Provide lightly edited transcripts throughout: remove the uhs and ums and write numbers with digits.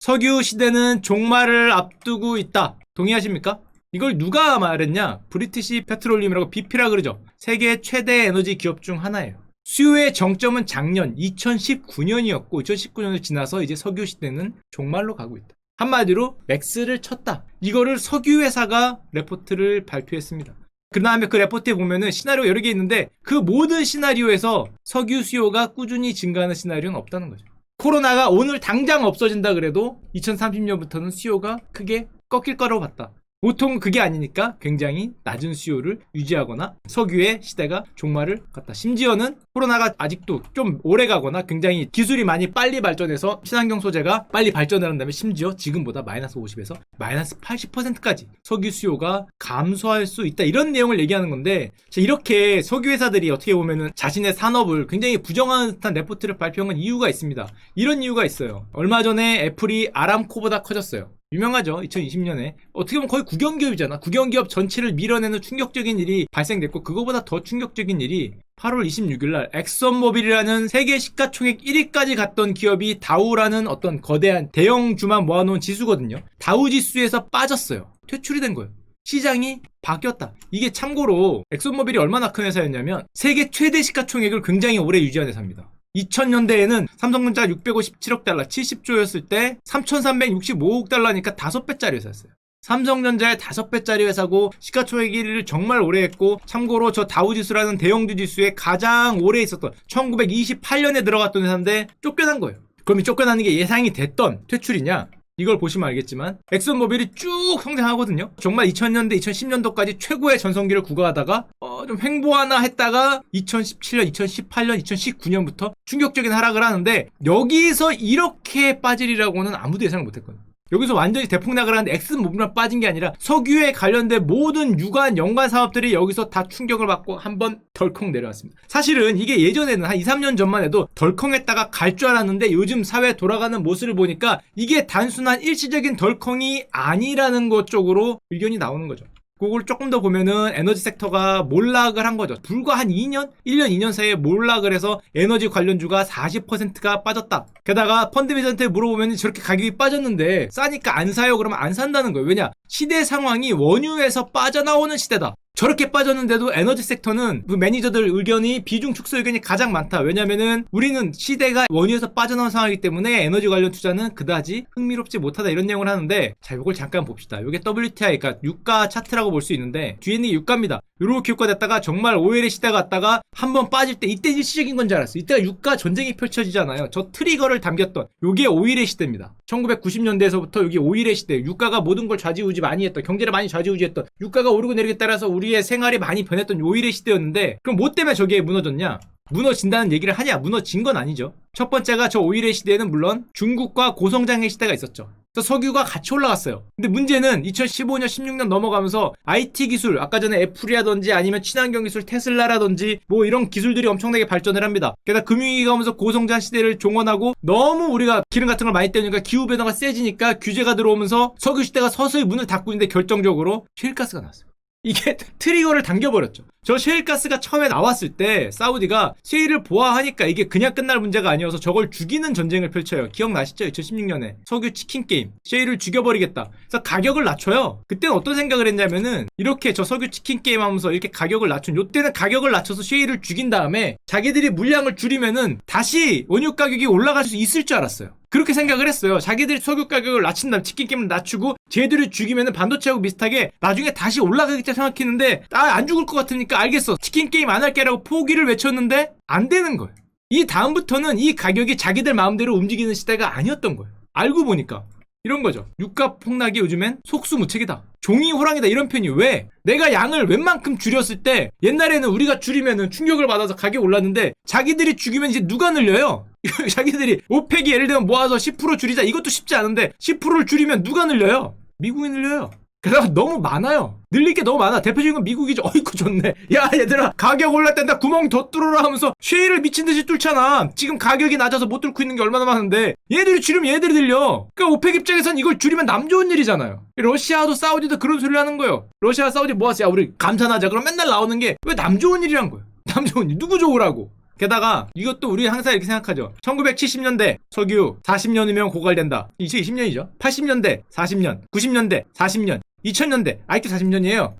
석유 시대는 종말을 앞두고 있다. 동의하십니까? 이걸 누가 말했냐? 브리티시 페트롤리움이라고 BP라 그러죠. 세계 최대 에너지 기업 중 하나예요. 수요의 정점은 작년 2019년이었고 2019년을 지나서 이제 석유 시대는 종말로 가고 있다. 한마디로 맥스를 쳤다. 이거를 석유 회사가 레포트를 발표했습니다. 그 다음에 그 레포트에 보면은 시나리오 여러 개 있는데 그 모든 시나리오에서 석유 수요가 꾸준히 증가하는 시나리오는 없다는 거죠. 코로나가 오늘 당장 없어진다 그래도 2030년부터는 수요가 크게 꺾일 거라고 봤다. 보통 그게 아니니까 굉장히 낮은 수요를 유지하거나 석유의 시대가 종말을 갔다. 심지어는 코로나가 아직도 좀 오래 가거나 굉장히 기술이 많이 빨리 발전해서 친환경 소재가 빨리 발전을 한다면 심지어 지금보다 마이너스 50에서 마이너스 80%까지 석유 수요가 감소할 수 있다. 이런 내용을 얘기하는 건데 이렇게 석유 회사들이 어떻게 보면은 자신의 산업을 굉장히 부정하는 듯한 레포트를 발표한 이유가 있습니다. 이런 이유가 있어요. 얼마 전에 애플이 아람코보다 커졌어요. 유명하죠. 2020년에 어떻게 보면 거의 국영기업이잖아. 국영기업 전체를 밀어내는 충격적인 일이 발생됐고 그거보다 더 충격적인 일이 8월 26일날 엑선모빌이라는 세계 시가총액 1위까지 갔던 기업이 다우라는 어떤 거대한 대형주만 모아놓은 지수거든요. 다우 지수에서 빠졌어요. 퇴출이 된 거예요. 시장이 바뀌었다. 이게 참고로 엑선모빌이 얼마나 큰 회사였냐면 세계 최대 시가총액을 굉장히 오래 유지한 회사입니다. 2000년대에는 삼성전자가 657억 달러, 70조였을 때 3365억 달러니까 5배짜리 회사였어요. 삼성전자의 5배짜리 회사고 시가총액 1위를 정말 오래 했고 참고로 저 다우지수라는 대형주 지수에 가장 오래 있었던 1928년에 들어갔던 회사인데 쫓겨난 거예요. 그럼 이 쫓겨나는 게 예상이 됐던 퇴출이냐? 이걸 보시면 알겠지만 엑선모빌이 쭉 성장하거든요. 정말 2000년대, 2010년도까지 최고의 전성기를 구가하다가 좀 횡보하나 했다가 2017년, 2018년, 2019년부터 충격적인 하락을 하는데 여기서 이렇게 빠지리라고는 아무도 예상을 못했거든요. 여기서 완전히 대폭락을 하는데 엑슨모빌만 빠진 게 아니라 석유에 관련된 모든 유관, 연관 사업들이 여기서 다 충격을 받고 한번 덜컹 내려왔습니다. 사실은 이게 예전에는 한 2, 3년 전만 해도 덜컹했다가 갈 줄 알았는데 요즘 사회 돌아가는 모습을 보니까 이게 단순한 일시적인 덜컹이 아니라는 것 쪽으로 의견이 나오는 거죠. 그걸 조금 더 보면은 에너지 섹터가 몰락을 한 거죠. 불과 한 2년? 1년, 2년 사이에 몰락을 해서 에너지 관련주가 40%가 빠졌다. 게다가 펀드 매니저한테 물어보면 저렇게 가격이 빠졌는데 싸니까 안 사요? 그러면 안 산다는 거예요. 왜냐? 시대 상황이 원유에서 빠져나오는 시대다. 저렇게 빠졌는데도 에너지 섹터는 그 매니저들 의견이 비중 축소 의견이 가장 많다. 왜냐면은 우리는 시대가 원유에서 빠져나온 상황이기 때문에 에너지 관련 투자는 그다지 흥미롭지 못하다 이런 내용을 하는데 자 이걸 잠깐 봅시다. 이게 WTI 그러니까 유가 차트라고 볼 수 있는데 뒤에 있는 게 유가입니다. 요렇게 유가 됐다가 정말 오일의 시대가 왔다가 한번 빠질 때 이때 일시적인 건 줄 알았어요. 이때가 유가 전쟁이 펼쳐지잖아요. 저 트리거를 담겼던 요게 오일의 시대입니다. 1990년대에서부터 여기 오일의 시대, 유가가 모든 걸 좌지우지 많이 했던, 경제를 많이 좌지우지했던, 유가가 오르고 내리게 따라서 우리의 생활이 많이 변했던 오일의 시대였는데 그럼 뭐 때문에 저게 무너졌냐? 무너진다는 얘기를 하냐? 무너진 건 아니죠. 첫 번째가 저 오일의 시대에는 물론 중국과 고성장의 시대가 있었죠. 그래서 석유가 같이 올라갔어요. 근데 문제는 2015년, 16년 넘어가면서 IT 기술, 아까 전에 애플이라든지 아니면 친환경 기술 테슬라라든지 뭐 이런 기술들이 엄청나게 발전을 합니다. 게다가 금융위기가 오면서 고성장 시대를 종언하고 너무 우리가 기름 같은 걸 많이 때우니까 기후변화가 세지니까 규제가 들어오면서 석유 시대가 서서히 문을 닫고 있는데 결정적으로 셰일가스가 나왔어요. 이게 트리거를 당겨버렸죠. 저 셰일가스가 처음에 나왔을 때 사우디가 셰일을 보아하니까 이게 그냥 끝날 문제가 아니어서 저걸 죽이는 전쟁을 펼쳐요. 기억나시죠? 2016년에 석유 치킨 게임, 셰일을 죽여버리겠다. 그래서 가격을 낮춰요. 그때는 어떤 생각을 했냐면은 이렇게 저 석유 치킨 게임 하면서 이렇게 가격을 낮춘 요때는 가격을 낮춰서 셰일을 죽인 다음에 자기들이 물량을 줄이면은 다시 원유 가격이 올라갈 수 있을 줄 알았어요. 그렇게 생각을 했어요. 자기들이 석유 가격을 낮춘 다음 치킨 게임을 낮추고 쟤들을 죽이면은 반도체하고 비슷하게 나중에 다시 올라가겠다 생각했는데 안 죽을 것 같으니까 알겠어. 치킨 게임 안 할게라고 포기를 외쳤는데 안 되는 거예요. 이 다음부터는 이 가격이 자기들 마음대로 움직이는 시대가 아니었던 거예요. 알고 보니까. 이런 거죠. 유가 폭락이 요즘엔 속수무책이다. 종이 호랑이다 이런 표현이 왜? 내가 양을 웬만큼 줄였을 때 옛날에는 우리가 줄이면은 충격을 받아서 가격이 올랐는데 자기들이 죽이면 이제 누가 늘려요? 자기들이 오펙이 예를 들면 모아서 10% 줄이자 이것도 쉽지 않은데 10%를 줄이면 누가 늘려요? 미국이 늘려요. 그래서 너무 많아요. 늘릴 게 너무 많아. 대표적인 건 미국이죠. 어이구 좋네. 야 얘들아 가격 올랐단다. 구멍 더 뚫어라 하면서 쉐일을 미친듯이 뚫잖아. 지금 가격이 낮아서 못 뚫고 있는 게 얼마나 많은데 얘들이 줄이면 얘들이 늘려. 그러니까 오펙 입장에선 이걸 줄이면 남 좋은 일이잖아요. 러시아도 사우디도 그런 소리를 하는 거예요. 러시아 사우디 모아서 야 우리 감산하자. 그럼 맨날 나오는 게 왜 남 좋은 일이란 거예요. 남 좋은 일. 누구 좋으라고. 게다가 이것도 우리 항상 이렇게 생각하죠. 1970년대 석유 40년이면 고갈된다. 2020년이죠. 80년대 40년, 90년대 40년, 2000년대 아직도 40년이에요.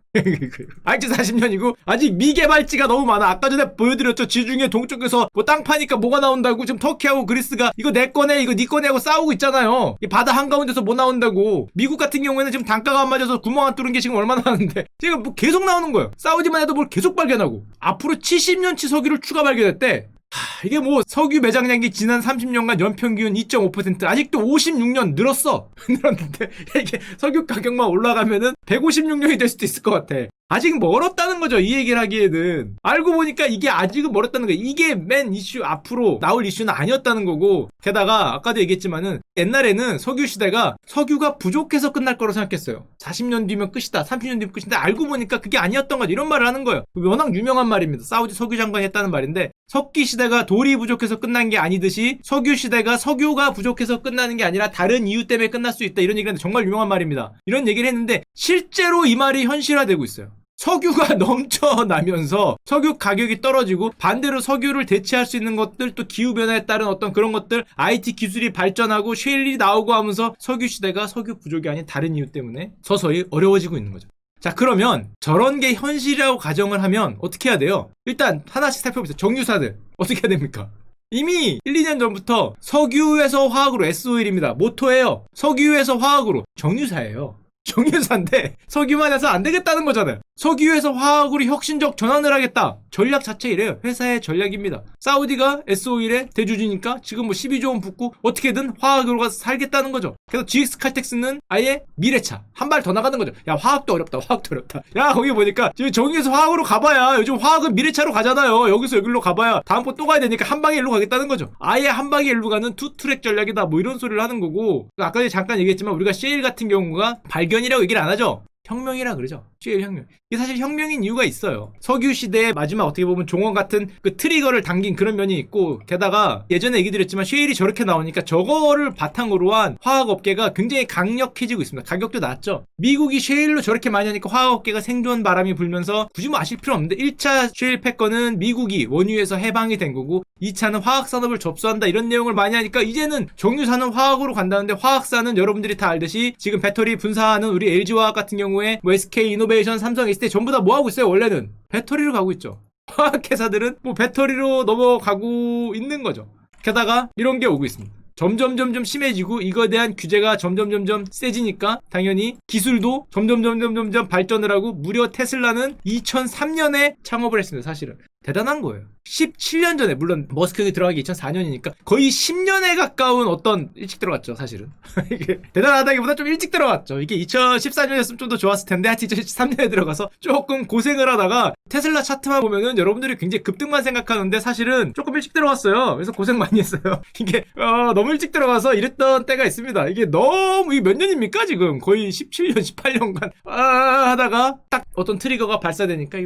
아직도 40년이고 아직 미개발지가 너무 많아. 아까 전에 보여드렸죠. 지중해 동쪽에서 뭐 땅 파니까 뭐가 나온다고 지금 터키하고 그리스가 이거 내 거네 이거 네 거네 하고 싸우고 있잖아요. 이 바다 한가운데서 뭐 나온다고. 미국 같은 경우에는 지금 단가가 안 맞아서 구멍 안 뚫은 게 지금 얼마나 나왔는데 지금 뭐 계속 나오는 거예요. 싸우지만 해도 뭘 계속 발견하고 앞으로 70년치 석유를 추가 발견했대. 이게 뭐 석유 매장량이 지난 30년간 연평균 2.5% 아직도 56년 늘었어. 늘었는데 이게 석유 가격만 올라가면은 156년이 될 수도 있을 것 같아. 아직 멀었다는 거죠. 이 얘기를 하기에는. 알고 보니까 이게 아직은 멀었다는 거예요. 이게 맨 이슈 앞으로 나올 이슈는 아니었다는 거고, 게다가 아까도 얘기했지만은 옛날에는 석유 시대가 석유가 부족해서 끝날 거라고 생각했어요. 40년 뒤면 끝이다, 30년 뒤면 끝인데 알고 보니까 그게 아니었던 거죠. 이런 말을 하는 거예요. 워낙 유명한 말입니다. 사우디 석유 장관이 했다는 말인데, 석기 시대가 돌이 부족해서 끝난 게 아니듯이 석유 시대가 석유가 부족해서 끝나는 게 아니라 다른 이유 때문에 끝날 수 있다, 이런 얘기를 했는데 정말 유명한 말입니다. 이런 얘기를 했는데 실제로 이 말이 현실화되고 있어요. 석유가 넘쳐나면서 석유 가격이 떨어지고 반대로 석유를 대체할 수 있는 것들, 또 기후변화에 따른 어떤 그런 것들, IT 기술이 발전하고 쉐일이 나오고 하면서 석유 시대가 석유 부족이 아닌 다른 이유 때문에 서서히 어려워지고 있는 거죠. 자, 그러면 저런 게 현실이라고 가정을 하면 어떻게 해야 돼요? 일단 하나씩 살펴보세요. 정유사들 어떻게 해야 됩니까? 이미 1, 2년 전부터 석유에서 화학으로 SO일입니다. 모토예요. 석유에서 화학으로. 정유사예요. 정유사인데 석유만 해서 안 되겠다는 거잖아요. 석유에서 화학으로 혁신적 전환을 하겠다. 전략 자체 이래요. 회사의 전략입니다. 사우디가 S-오일의 대주주니까 지금 뭐 12조 원 붓고 어떻게든 화학으로 가서 살겠다는 거죠. 그래서 GX 칼텍스는 아예 미래차 한 발 더 나가는 거죠. 야, 화학도 어렵다. 화학도 어렵다. 야, 거기 보니까 지금 정유에서 화학으로 가봐야 요즘 화학은 미래차로 가잖아요. 여기서 여기로 가봐야 다음번 또 가야 되니까 한 방에 일로 가겠다는 거죠. 아예 한 방에 일로 가는 투트랙 전략이다. 뭐 이런 소리를 하는 거고, 아까 전에 잠깐 얘기했지만 우리가 셰일 같은 경우가 발견이라고 얘기를 안 하죠. 혁명이라 그러죠. 셰일 혁명. 이게 사실 혁명인 이유가 있어요. 석유 시대의 마지막 어떻게 보면 종원 같은 그 트리거를 당긴 그런 면이 있고, 게다가 예전에 얘기 드렸지만 셰일이 저렇게 나오니까 저거를 바탕으로 한 화학업계가 굉장히 강력해지고 있습니다. 가격도 낮죠. 미국이 셰일로 저렇게 많이 하니까 화학업계가 생존 바람이 불면서 굳이 뭐 아실 필요 없는데 1차 셰일 패권은 미국이 원유에서 해방이 된 거고 2차는 화학산업을 접수한다, 이런 내용을 많이 하니까 이제는 정유사는 화학으로 간다는데, 화학사는 여러분들이 다 알듯이 지금 배터리 분사하는 우리 LG화학 같은 경우에 뭐 SK 이노베이션, 삼성, ST 전부 다 뭐 하고 있어요? 원래는 배터리로 가고 있죠. 화학회사들은 뭐 배터리로 넘어가고 있는 거죠. 게다가 이런 게 오고 있습니다. 점점 심해지고 이거에 대한 규제가 점점 세지니까 당연히 기술도 점점 발전을 하고, 무려 테슬라는 2003년에 창업을 했습니다. 사실은 대단한 거예요. 17년 전에, 물론 머스크가 들어가기 2004년이니까 거의 10년에 가까운 어떤, 일찍 들어갔죠 사실은. 이게 대단하다기보다 좀 일찍 들어갔죠. 이게 2014년이었으면 좀 더 좋았을 텐데 하여튼 2013년에 들어가서 조금 고생을 하다가 테슬라 차트만 보면은 여러분들이 굉장히 급등만 생각하는데 사실은 조금 일찍 들어갔어요. 그래서 고생 많이 했어요. 이게 너무 일찍 들어가서 이랬던 때가 있습니다. 이게 너무, 이게 몇 년입니까 지금? 거의 17년 18년간 하다가 딱 어떤 트리거가 발사되니까,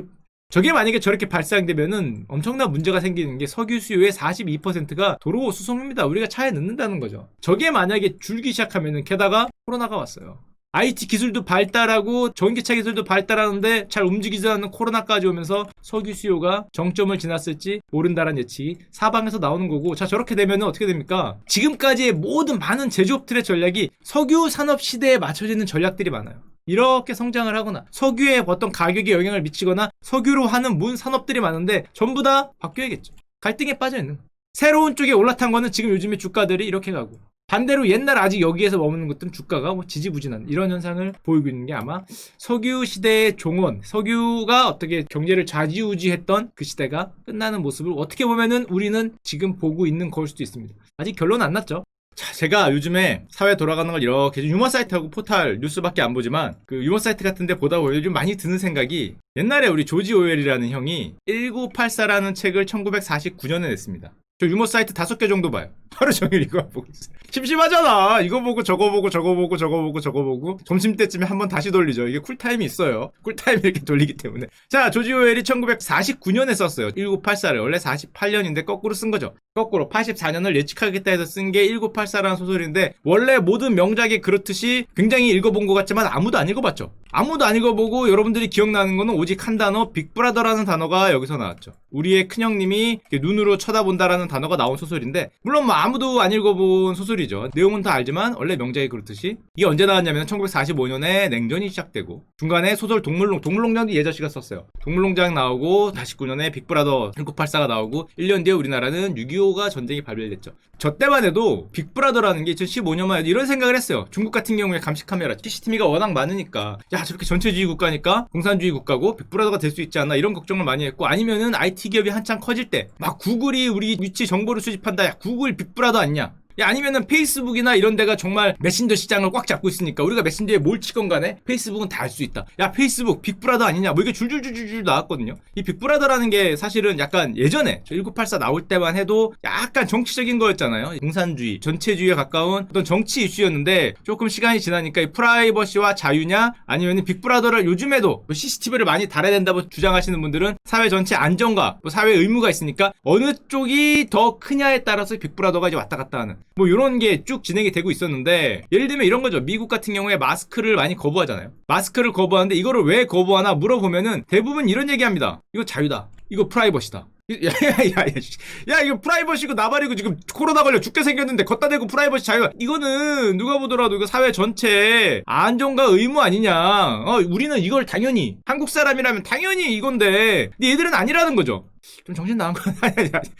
저게 만약에 저렇게 발생되면은 엄청난 문제가 생기는 게, 석유 수요의 42%가 도로 수송입니다. 우리가 차에 넣는다는 거죠. 저게 만약에 줄기 시작하면은, 게다가 코로나가 왔어요. IT 기술도 발달하고 전기차 기술도 발달하는데 잘 움직이지 않는 코로나까지 오면서 석유 수요가 정점을 지났을지 모른다는 예측이 사방에서 나오는 거고, 자, 저렇게 되면은 어떻게 됩니까? 지금까지의 모든 많은 제조업들의 전략이 석유 산업 시대에 맞춰지는 전략들이 많아요. 이렇게 성장을 하거나 석유의 어떤 가격에 영향을 미치거나 석유로 하는 문 산업들이 많은데 전부 다 바뀌어야겠죠. 갈등에 빠져 있는 거. 새로운 쪽에 올라탄 거는 지금 요즘에 주가들이 이렇게 가고, 반대로 옛날 아직 여기에서 머무는 것들은 주가가 뭐 지지부진한 이런 현상을 보이고 있는 게, 아마 석유 시대의 종언, 석유가 어떻게 경제를 좌지우지했던 그 시대가 끝나는 모습을 어떻게 보면은 우리는 지금 보고 있는 걸 수도 있습니다. 아직 결론은 안 났죠. 자, 제가 요즘에 사회 돌아가는 걸 이렇게 유머 사이트하고 포탈 뉴스밖에 안 보지만 그 유머 사이트 같은 데 보다 보면 요즘 많이 드는 생각이, 옛날에 우리 조지 오웰이라는 형이 1984라는 책을 1949년에 냈습니다. 저 유머 사이트 5개 정도 봐요. 하루 종일 이거 보고 있어요. 심심하잖아. 이거 보고 저거 보고 저거 보고 저거 보고 저거 보고 점심때쯤에 한번 다시 돌리죠. 이게 쿨타임이 있어요. 쿨타임이 이렇게 돌리기 때문에. 자, 조지 오웰이 1949년에 썼어요. 1984를. 원래 48년인데 거꾸로 쓴 거죠. 거꾸로 84년을 예측하겠다 해서 쓴 게 1984라는 소설인데, 원래 모든 명작이 그렇듯이 굉장히 읽어본 것 같지만 아무도 안 읽어봤죠. 아무도 안 읽어보고 여러분들이 기억나는 거는 오직 한 단어, 빅브라더라는 단어가 여기서 나왔죠. 우리의 큰형님이 눈으로 쳐다본다라는 단어가 나온 소설인데, 물론 뭐 아무도 안 읽어본 소설이죠. 내용은 다 알지만 원래 명작이 그렇듯이. 이게 언제 나왔냐면 1945년에 냉전이 시작되고, 중간에 소설 동물농장도 예저씨가 썼어요. 동물농장 나오고 49년에 빅브라더 1984가 나오고 1년 뒤에 우리나라는 6.25가 전쟁이 발발됐죠. 저 때만 해도 빅브라더라는 게 2015년만 해도 이런 생각을 했어요. 중국 같은 경우에 감시카메라, CCTV가 워낙 많으니까, 야, 저렇게 전체주의 국가니까 공산주의 국가고 빅브라더가 될 수 있지 않나, 이런 걱정을 많이 했고, 아니면은 IT 기업이 한창 커질 때 막 구글이 우리 위치 정보를 수집한다. 야, 구글 빅브라더 아니냐? 야, 아니면은 페이스북이나 이런 데가 정말 메신저 시장을 꽉 잡고 있으니까 우리가 메신저에 뭘 치건 간에 페이스북은 다 할 수 있다. 야, 페이스북 빅브라더 아니냐? 뭐 이게 줄줄줄줄 나왔거든요. 이 빅브라더라는 게 사실은 약간 예전에 1984 나올 때만 해도 약간 정치적인 거였잖아요. 공산주의, 전체주의에 가까운 어떤 정치 이슈였는데, 조금 시간이 지나니까 이 프라이버시와 자유냐, 아니면 빅브라더를 요즘에도 뭐 CCTV를 많이 달아야 된다고 주장하시는 분들은 사회 전체 안정과 뭐 사회 의무가 있으니까 어느 쪽이 더 크냐에 따라서 빅브라더가 이제 왔다 갔다 하는 뭐 이런 게 쭉 진행이 되고 있었는데, 예를 들면 이런 거죠. 미국 같은 경우에 마스크를 많이 거부하잖아요. 마스크를 거부하는데 이거를 왜 거부하나 물어보면은 대부분 이런 얘기합니다. 이거 자유다. 이거 프라이버시다. 야, 이거 프라이버시고 나발이고 지금 코로나 걸려 죽게 생겼는데 걷다 대고 프라이버시 자유가, 이거는 누가 보더라도 이거 사회 전체 안정과 의무 아니냐. 우리는 이걸 당연히, 한국 사람이라면 당연히 이건데, 근데 얘들은 아니라는 거죠. 좀 정신 나간 건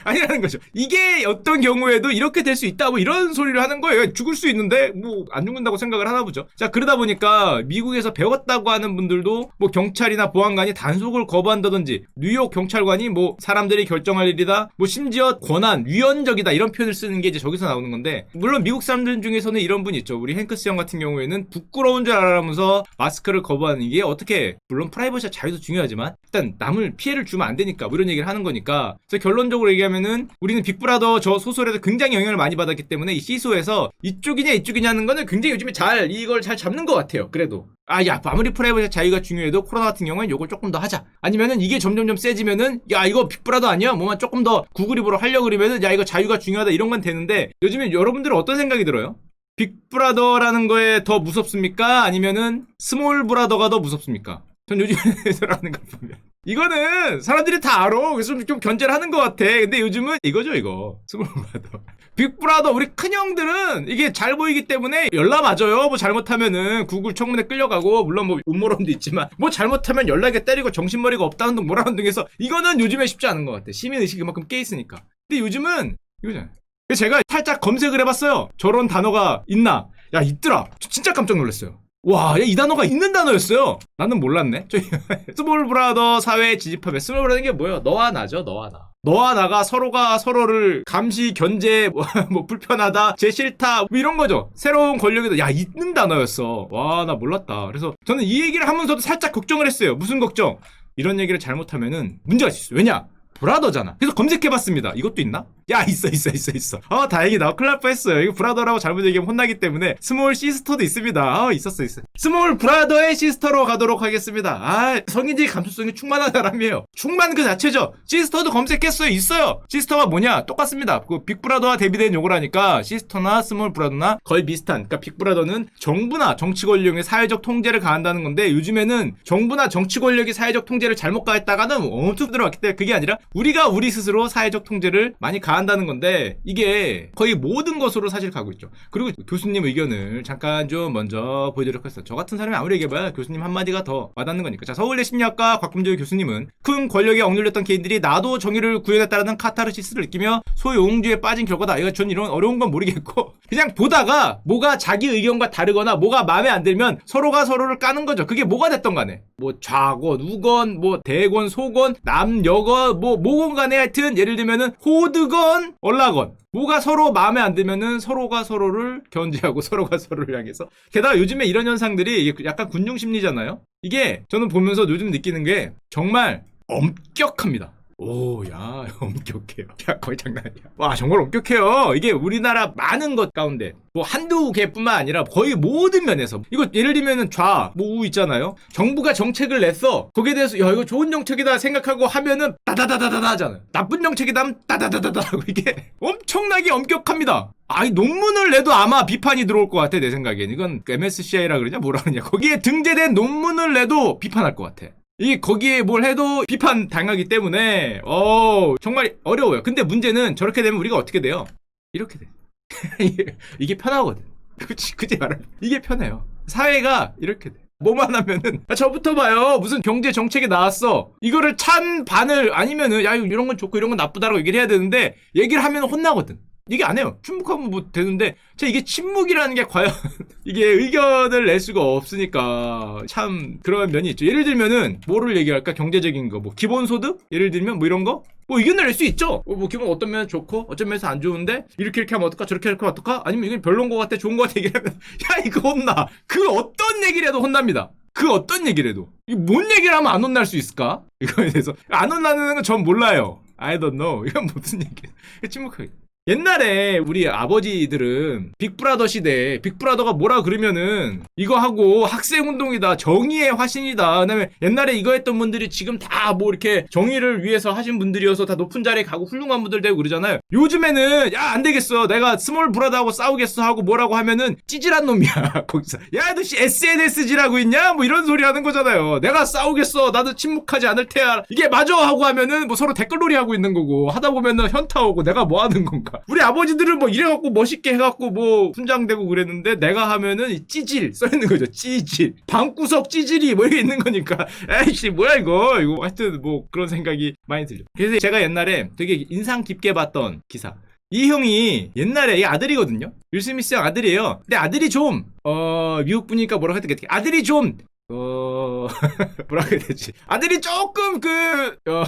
아니라는 거죠. 이게 어떤 경우에도 이렇게 될 수 있다, 뭐 이런 소리를 하는 거예요. 죽을 수 있는데 뭐 안 죽는다고 생각을 하나 보죠. 자, 그러다 보니까 미국에서 배웠다고 하는 분들도 뭐 경찰이나 보안관이 단속을 거부한다든지, 뉴욕 경찰관이 뭐 사람들이 결정할 일이다, 뭐 심지어 권한, 위헌적이다, 이런 표현을 쓰는 게 이제 저기서 나오는 건데, 물론 미국 사람들 중에서는 이런 분 있죠. 우리 행크스 형 같은 경우에는 부끄러운 줄 알아면서 마스크를 거부하는 게, 어떻게, 물론 프라이버시와 자유도 중요하지만 일단 남을 피해를 주면 안 되니까 뭐 이런 얘기를 하는 거니까. 그래서 결론적으로 얘기하면은 우리는 빅브라더 저 소설에도 굉장히 영향을 많이 받았기 때문에 이 시소에서 이쪽이냐 이쪽이냐는 거는 굉장히 요즘에 이걸 잘 잡는 것 같아요. 그래도 야, 아무리 프라이버시 자유가 중요해도 코로나 같은 경우에는 요걸 조금 더 하자. 아니면은 이게 점점점 세지면은, 야, 이거 빅브라더 아니야? 뭐만 조금 더 구글입으로 하려고 그러면은, 야, 이거 자유가 중요하다, 이런 건 되는데, 요즘에 여러분들은 어떤 생각이 들어요? 빅브라더라는 거에 더 무섭습니까? 아니면은 스몰 브라더가 더 무섭습니까? 전 요즘에서라는 걸 보면 이거는 사람들이 다 알아. 그래서 좀 견제를 하는 것 같아. 근데 요즘은 이거죠, 이거. 스몰 브라더. 빅브라더, 우리 큰형들은 이게 잘 보이기 때문에 연락 맞아요. 뭐 잘못하면은 구글 청문회 끌려가고, 물론 뭐 음모론도 있지만, 뭐 잘못하면 연락에 때리고 정신머리가 없다는 등 뭐라는 등 해서, 이거는 요즘에 쉽지 않은 것 같아. 시민의식이 그만큼 깨 있으니까. 근데 요즘은 이거잖아요. 제가 살짝 검색을 해봤어요. 저런 단어가 있나? 야, 있더라. 저 진짜 깜짝 놀랐어요. 와, 이 단어가 있는 단어였어요. 나는 몰랐네. 스몰 브라더 사회 지지파배. 스몰 브라더는 게 뭐예요? 너와 나죠, 너와 나. 너와 나가 서로가 서로를 감시, 견제, 뭐 불편하다, 제 싫다, 뭐 이런 거죠. 새로운 권력에도, 야, 있는 단어였어. 와, 나 몰랐다. 그래서 저는 이 얘기를 하면서도 살짝 걱정을 했어요. 무슨 걱정? 이런 얘기를 잘못하면은 문제가 있어요. 왜냐? 브라더잖아. 그래서 검색해봤습니다. 이것도 있나? 야, 있어. 다행이다. 큰일 날 뻔했어요. 이거 브라더라고 잘못 얘기하면 혼나기 때문에 스몰 시스터도 있습니다. 있었어. 스몰 브라더의 시스터로 가도록 하겠습니다. 성인지 감수성이 충만한 사람이에요. 충만 그 자체죠. 시스터도 검색했어요. 있어요. 시스터가 뭐냐? 똑같습니다. 그 빅브라더와 대비된 용어를 하니까 시스터나 스몰 브라더나 거의 비슷한. 그러니까 빅브라더는 정부나 정치 권력의 사회적 통제를 가한다는 건데, 요즘에는 정부나 정치 권력이 사회적 통제를 잘못 가했다가는 엄청 들어왔기 때문에 그게 아니라 우리가 우리 스스로 사회적 통제를 많이 가한다는 건데, 이게 거의 모든 것으로 사실 가고 있죠. 그리고 교수님 의견을 잠깐 좀 먼저 보여드리도록 했어요. 저 같은 사람이 아무리 얘기해봐야 교수님 한마디가 더 와닿는 거니까. 자, 서울대 심리학과 곽금조 교수님은 큰 권력에 억눌렸던 개인들이 나도 정의를 구현했다라는 카타르시스를 느끼며 소용주의에 빠진 결과다. 이거 전 이런 어려운 건 모르겠고, 그냥 보다가 뭐가 자기 의견과 다르거나 뭐가 마음에 안 들면 서로가 서로를 까는 거죠. 그게 뭐가 됐던 간에, 뭐 좌건, 우건, 뭐 대건, 소건, 남여건, 뭐 뭐건 간에 하여튼 예를 들면은 호드건, 얼라건, 뭐가 서로 마음에 안 들면은 서로가 서로를 견제하고 서로가 서로를 향해서. 게다가 요즘에 이런 현상들이 이게 약간 군중 심리잖아요. 이게 저는 보면서 요즘 느끼는 게 정말 엄격합니다. 오, 야, 엄격해요. 야, 거의 장난 아니야. 와, 정말 엄격해요. 이게 우리나라 많은 것 가운데 뭐 한두 개뿐만 아니라 거의 모든 면에서 이거 예를 들면은 우 있잖아요. 정부가 정책을 냈어. 거기에 대해서 야, 이거 좋은 정책이다 생각하고 하면은 따다다다다다 하잖아요. 나쁜 정책이다 하면 따다다다다 하고 이게 엄청나게 엄격합니다. 아니 논문을 내도 아마 비판이 들어올 것 같아. 내 생각엔 이건 MSCI라 그러냐 뭐라 그러냐 거기에 등재된 논문을 내도 비판할 것 같아. 이게 거기에 뭘 해도 비판 당하기 때문에 정말 어려워요. 근데 문제는 저렇게 되면 우리가 어떻게 돼요? 이렇게 돼. 이게 편하거든. 그치 말하면 이게 편해요. 사회가 이렇게 돼. 뭐만 하면은 저부터 봐요. 무슨 경제 정책이 나왔어. 이거를 찬반을 아니면은 야 이런 건 좋고 이런 건 나쁘다라고 얘기를 해야 되는데 얘기를 하면 혼나거든. 이게 안 해요. 침묵하면 뭐 되는데 이게 침묵이라는 게 과연 이게 의견을 낼 수가 없으니까 참 그런 면이 있죠. 예를 들면은 뭐를 얘기할까? 경제적인 거 뭐 기본소득? 예를 들면 뭐 이런 거? 뭐 의견을 낼 수 있죠. 뭐 기본 어떤 면은 좋고 어떤 면에서 안 좋은데 이렇게 하면 어떨까? 저렇게 하면 어떨까? 아니면 이건 별론 것 같아 좋은 것 같아 얘기하면 야 이거 혼나. 그 어떤 얘기를 해도 혼납니다. 그 어떤 얘기를 해도. 이 뭔 얘기를 하면 안 혼날 수 있을까? 이거에 대해서 안 혼나는 건 전 몰라요. I don't know. 이건 무슨 얘기야. 침묵하게. 옛날에 우리 아버지들은 빅브라더 시대에 빅브라더가 뭐라 그러면은 이거 하고 학생운동이다 정의의 화신이다 그다음에 옛날에 이거 했던 분들이 지금 다 뭐 이렇게 정의를 위해서 하신 분들이어서 다 높은 자리에 가고 훌륭한 분들 되고 그러잖아요. 요즘에는 야 안 되겠어 내가 스몰 브라더하고 싸우겠어 하고 뭐라고 하면은 찌질한 놈이야. 거기서 야 너 SNS지라고 있냐 뭐 이런 소리 하는 거잖아요. 내가 싸우겠어 나도 침묵하지 않을 테야 이게 맞아 하고 하면은 뭐 서로 댓글놀이 하고 있는 거고 하다 보면은 현타 오고 내가 뭐 하는 건가. 우리 아버지들은 뭐 이래갖고 멋있게 해갖고 뭐 훈장되고 그랬는데 내가 하면은 찌질 써있는 거죠. 찌질 방구석 찌질이 뭐 이게 있는 거니까 에이씨 뭐야 이거 하여튼 뭐 그런 생각이 많이 들려. 그래서 제가 옛날에 되게 인상 깊게 봤던 기사 이 형이 옛날에 이 아들이거든요. 윌 스미스 형 아들이에요. 근데 아들이 좀 미국 분이니까 뭐라고 했던 게 아들이 좀 뭐라고 해야 되지? 아들이 조금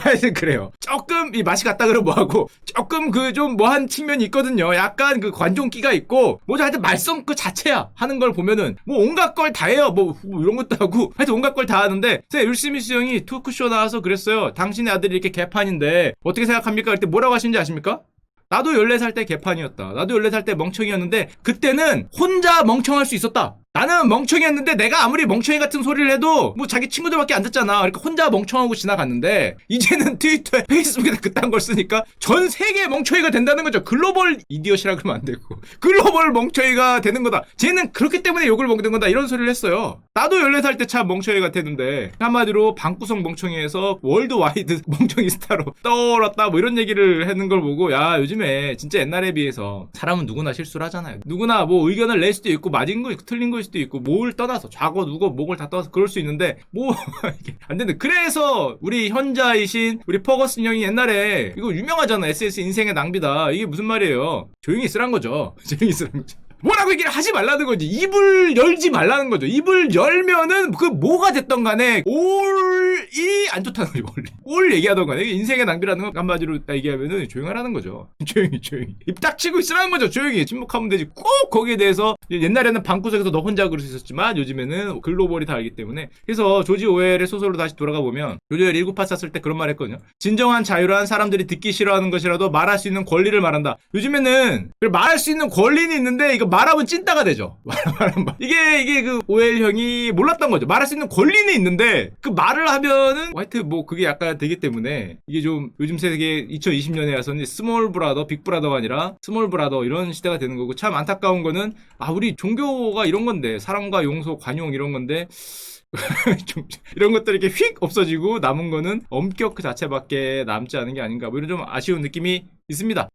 하여튼 그래요. 조금 이 맛이 갔다 그러면 뭐하고 조금 좀 뭐한 측면이 있거든요. 약간 관종기가 있고 뭐죠? 하여튼 말썽 자체야 하는 걸 보면은 뭐 온갖 걸 다 해요. 뭐 이런 것도 하고 하여튼 온갖 걸 다 하는데 윌 스미스 형이 토크쇼 나와서 그랬어요. 당신의 아들이 이렇게 개판인데 어떻게 생각합니까? 그때 뭐라고 하시는지 아십니까? 나도 14살 때 개판이었다. 나도 14살 때 멍청이였는데 그때는 혼자 멍청할 수 있었다. 나는 멍청이였는데 내가 아무리 멍청이 같은 소리를 해도 뭐 자기 친구들밖에 안 듣잖아. 그러니까 혼자 멍청하고 지나갔는데 이제는 트위터에 페이스북에 그딴 걸 쓰니까 전 세계 멍청이가 된다는 거죠. 글로벌 이디엇이라 그러면 안 되고 글로벌 멍청이가 되는 거다. 쟤는 그렇기 때문에 욕을 먹는 거다. 이런 소리를 했어요. 나도 14살 때 참 멍청이 같았는데 한마디로 방구석 멍청이에서 월드와이드 멍청이 스타로 떠올랐다 뭐 이런 얘기를 하는 걸 보고 야 요즘에 진짜 옛날에 비해서 사람은 누구나 실수를 하잖아요. 누구나 뭐 의견을 낼 수도 있고 맞은 거 있고 틀린 거 수도 있고 뭘 떠나서 좌고 누고 목을 다 떠나서 그럴 수 있는데 뭐 이게 안 되는데 그래서 우리 현자이신 우리 퍼거슨 형이 옛날에 이거 유명하잖아. SS 인생의 낭비다. 이게 무슨 말이에요? 조용히 있으란 거죠. 조용히 있으란 거죠. 뭐라고 얘기를 하지 말라는 거지. 입을 열지 말라는 거죠. 입을 열면은 뭐가 됐던 간에 올이 안 좋다는 거죠. 올 얘기하던 간에 인생의 낭비라는 건 한마디로 얘기하면은 조용하라는 거죠. 조용히 입 닥치고 있으라는 거죠. 조용히 침묵하면 되지. 꼭 거기에 대해서 옛날에는 방구석에서 너 혼자 그럴 수 있었지만 요즘에는 글로벌이 다 알기 때문에 그래서 조지 오웰의 소설로 다시 돌아가 보면 조지 오웰 1984 쓸 때 그런 말 했거든요. 진정한 자유란 사람들이 듣기 싫어하는 것이라도 말할 수 있는 권리를 말한다. 요즘에는 말할 수 있는 권리는 있는데 이거 말하면 찐따가 되죠. 이게 오웰 형이 몰랐던 거죠. 말할 수 있는 권리는 있는데 그 말을 하면은 하여튼 뭐 그게 약간 되기 때문에 이게 좀 요즘 세계 2020년에 와서는 스몰 브라더, 빅 브라더가 아니라 스몰 브라더 이런 시대가 되는 거고 참 안타까운 거는 우리 종교가 이런 건데 사랑과 용서, 관용 이런 건데 좀 이런 것들이 이렇게 휙 없어지고 남은 거는 엄격 그 자체밖에 남지 않은 게 아닌가 뭐 이런 좀 아쉬운 느낌이 있습니다.